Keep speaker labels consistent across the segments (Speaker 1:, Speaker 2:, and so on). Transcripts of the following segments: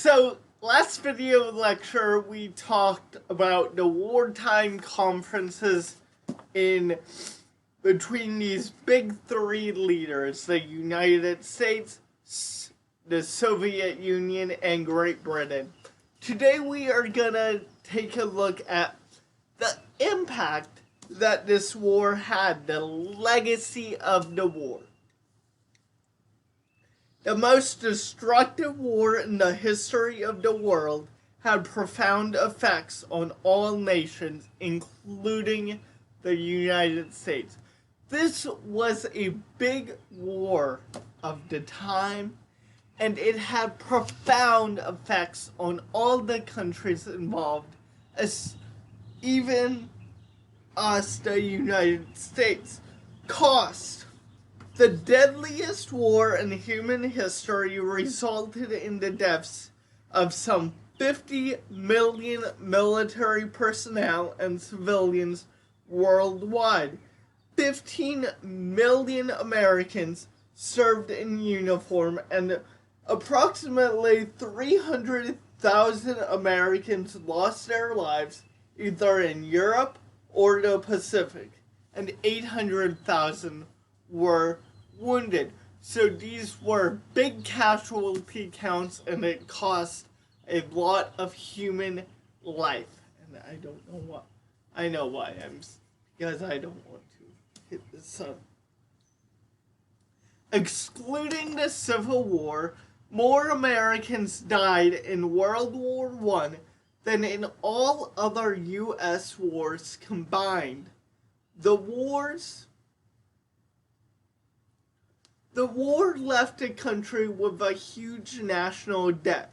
Speaker 1: So, last video lecture, we talked about the wartime conferences in between these big three leaders, the United States, the Soviet Union, and Great Britain. Today we are gonna take a look at the impact that this war had, the legacy of the war. The most destructive war in the history of the world had profound effects on all nations, including the United States. This was a big war of the time, and it had profound effects on all the countries involved, as even us, the United States. Cost. The deadliest war in human history resulted in the deaths of some 50 million military personnel and civilians worldwide. 15 million Americans served in uniform, and approximately 300,000 Americans lost their lives either in Europe or the Pacific, and 800,000 were wounded. So these were big casualty counts, and it cost a lot of human life. And I don't know what. I know why. Because I don't want to hit the sun. Excluding the Civil War, more Americans died in World War I than in all other U.S. wars combined. The war left the country with a huge national debt,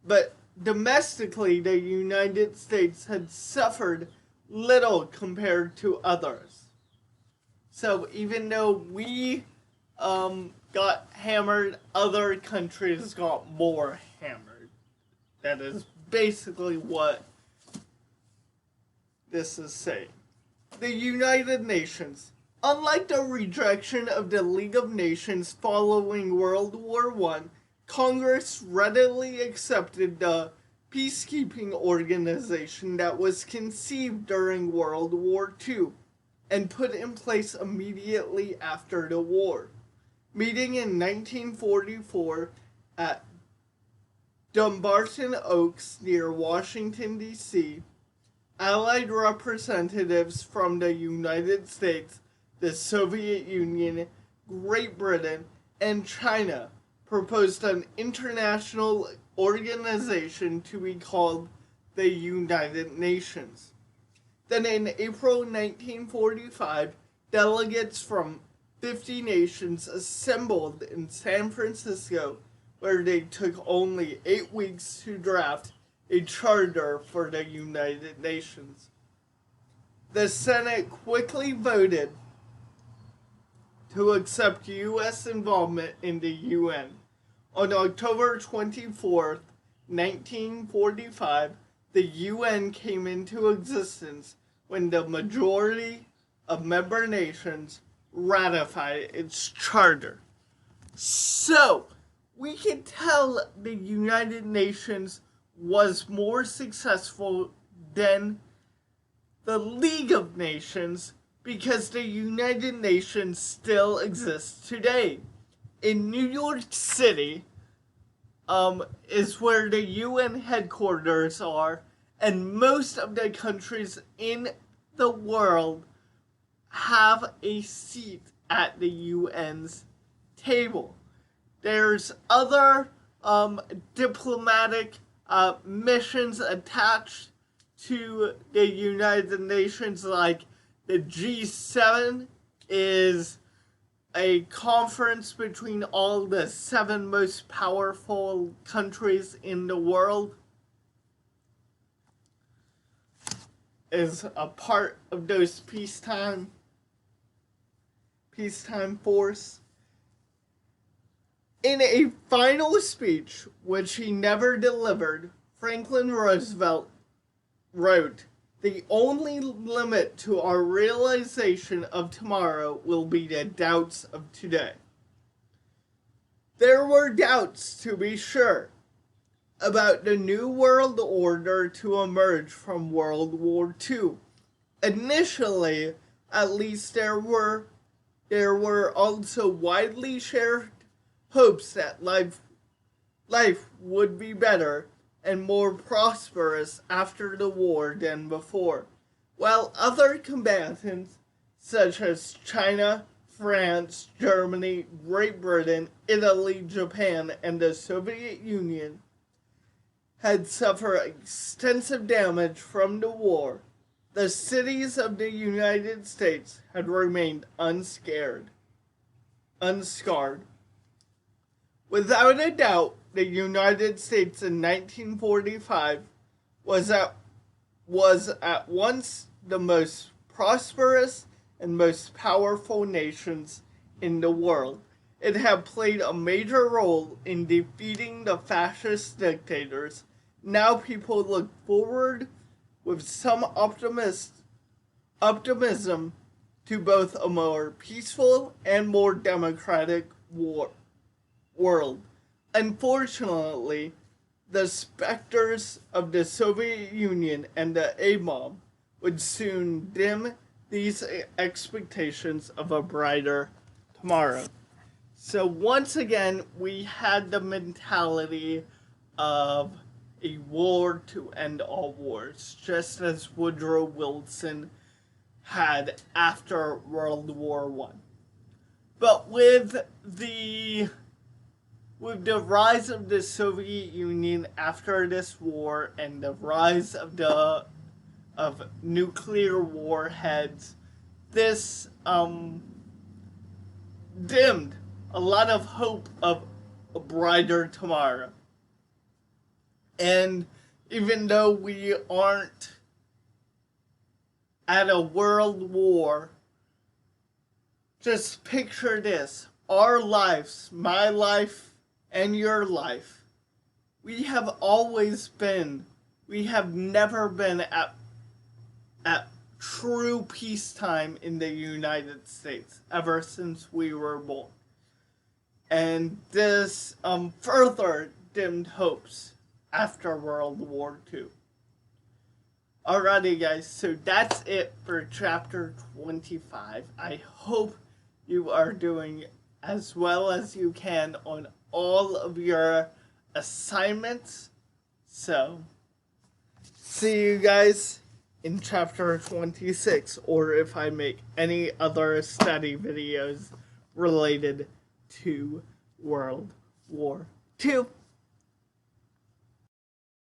Speaker 1: but domestically the United States had suffered little compared to others. So even though we got hammered, other countries got more hammered. That is basically what this is saying. The United Nations. Unlike the rejection of the League of Nations following World War I, Congress readily accepted the peacekeeping organization that was conceived during World War II and put in place immediately after the war. Meeting in 1944 at Dumbarton Oaks near Washington, D.C., Allied representatives from the United States, the Soviet Union, Great Britain, and China proposed an international organization to be called the United Nations. Then in April 1945, delegates from 50 nations assembled in San Francisco, where they took only 8 weeks to draft a charter for the United Nations. The Senate quickly voted to accept U.S. involvement in the UN. On October 24th, 1945, the UN came into existence when the majority of member nations ratified its charter. So, we can tell the United Nations was more successful than the League of Nations because the United Nations still exists today. In New York City is where the UN headquarters are, and most of the countries in the world have a seat at the UN's table. There's other diplomatic missions attached to the United Nations, like the G7 is a conference between all the 7 most powerful countries in the world, is a part of those peacetime force. In a final speech, which he never delivered, Franklin Roosevelt wrote, "The only limit to our realization of tomorrow will be the doubts of today." There were doubts, to be sure. about the New World Order to emerge from World War II. Initially, at least there were also widely shared hopes that life would be better and more prosperous after the war than before, while other combatants such as China, France, Germany, Great Britain, Italy, Japan, and the Soviet Union had suffered extensive damage from the war. The cities of the United States had remained unscarred. Without a doubt, the United States in 1945 was at once the most prosperous and most powerful nations in the world. It had played a major role in defeating the fascist dictators. Now people look forward with some optimism to both a more peaceful and more democratic world. Unfortunately, the specters of the Soviet Union and the A-bomb would soon dim these expectations of a brighter tomorrow. So once again, we had the mentality of a war to end all wars, just as Woodrow Wilson had after World War I. But with the rise of the Soviet Union after this war and the rise of nuclear warheads, this dimmed a lot of hope of a brighter tomorrow. And even though we aren't at a world war, just picture this. Our lives, my life and your life, we have never been at true peacetime in the United States ever since we were born. And this further dimmed hopes after World War II. Alrighty guys, so that's it for chapter 25. I hope you are doing as well as you can on all of your assignments. So, see you guys in chapter 26, or if I make any other study videos related to World War II.